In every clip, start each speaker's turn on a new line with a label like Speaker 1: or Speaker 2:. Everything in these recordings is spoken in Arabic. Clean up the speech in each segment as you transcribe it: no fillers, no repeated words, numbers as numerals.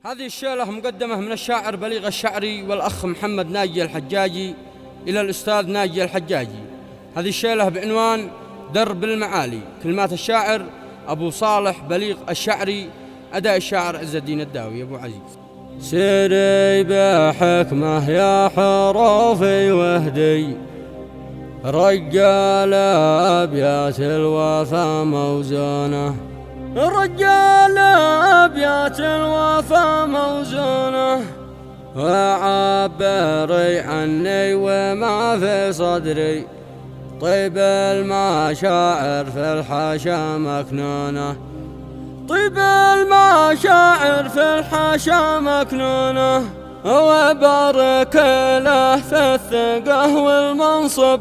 Speaker 1: هذه الشيلة مقدمة من الشاعر بليغ الشعري والأخ محمد ناجي الحجاجي إلى الأستاذ ناجي الحجاجي. هذه الشيلة بعنوان درب المعالي، كلمات الشاعر أبو صالح بليغ الشعري، أداء الشاعر عز الدين الداوي أبو عزيز.
Speaker 2: سيري بحكمة يا حروفي وهدي، رجال أبيات الوفا موزونة، رجال أبيات الوفا موزونة، وعبري عني وما في صدري، طيب المشاعر في الحاشا مكنونة، طيب المشاعر في الحاشا مكنونة، وبارك له في الثقة والمنصب،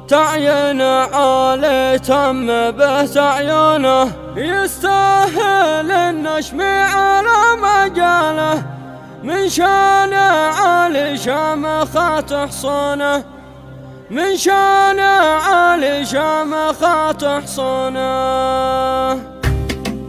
Speaker 2: تعين عالي تم به تعيونه، يستاهل النشم على مجاله، من شان عالي شامخات حصونه، من شان عالي شامخات حصونه.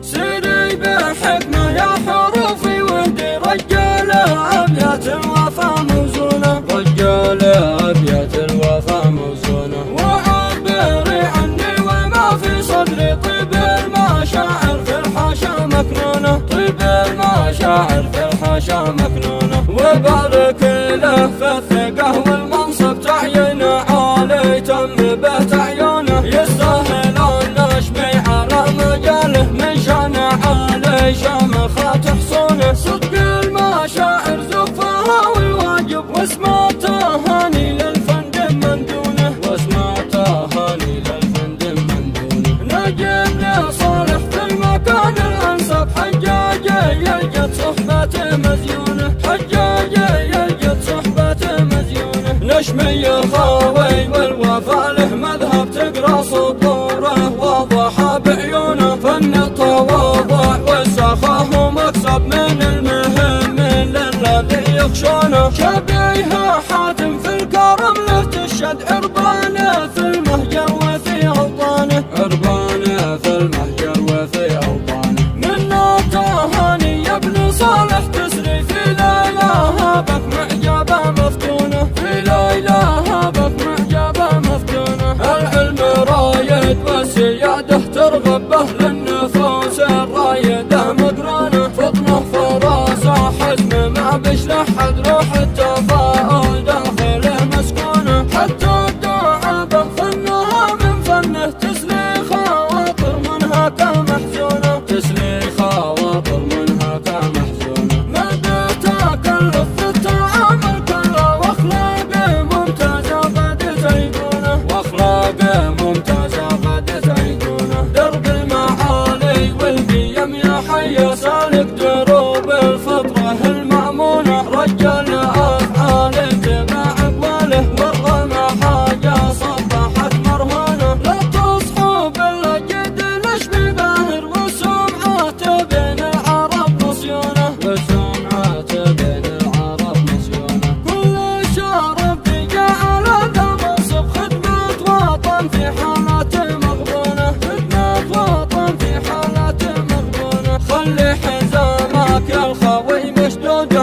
Speaker 2: سيري بحكمة يا حروفي وهدي، رجال أبيات الوفا موزونة،
Speaker 1: رجال أبيات الوفا موزونة،
Speaker 2: وعبري عني وما في صدري، طيب المشاعر في الحاشا مكنونة، طيب المشاعر في الحاشا مكنونة، وبارك له في الثقة والمنصب، تعين عالي تم به تعيونه، يستاهل النشم على مجاله، من شان عالي شامخات حصونه، صدق المشاعر زفها والواجب، واسمع تهاني للفند من دونه،
Speaker 1: واسمع تهاني للفند من دونه،
Speaker 2: نجم لصالح في المكان الأنسب، حجاجي يجد صحبته مزيونه، حجاجي يجد صحبته مزيونه،
Speaker 1: نشمي الخاوي والوفا له مذهب، تقرا سطوره واضحة بعيونه، فن التواضع والسخاء مكسب من المهم للذي يخشونه،
Speaker 2: شبيه حاتم في الكرم له تشهد، عربانه في المهجر وفي أوطانه،
Speaker 1: عربانه في المهجر وفي أوطانه،
Speaker 2: منا تهاني يا ابن صالح، تسري في ليلها بك معجبة مفتونة، في ليلها بك معجبة مفتونة،
Speaker 1: العلم رايد والسيادة ترغب به للنفوس الرايدة مقرانة،
Speaker 2: فطنه فراسة حزم ما بشلحد، روح التفاؤل داخله مسكونة، حتى الدعاء بفنها من فنه، تسلي خواطر منها كمحزونة،
Speaker 1: تسلي خواطر منها كمحزونة،
Speaker 2: ما بتكلف في التعامل كله، واخلاقه ممتازة قد تيقونه،
Speaker 1: واخلاقه ممتازة قد تيقونه،
Speaker 2: درب المعالي والقيم يا حي سالك دروب الفطرة المأمونة، رجال أفعال اتباع أقواله، والرمى حاجة صبحت مرهونة، لا تصحوا بالجد الأشبي باهر، والسمعة بين العرب نصيونه،
Speaker 1: والسمعة بين العرب نصيونه،
Speaker 2: كل شرف جعل ذا منصب، خدمة وطن في حالات مغبونة، خدمة وطن في حالات مغبونة،
Speaker 1: خلي حزامك يا الخوي مشدوده،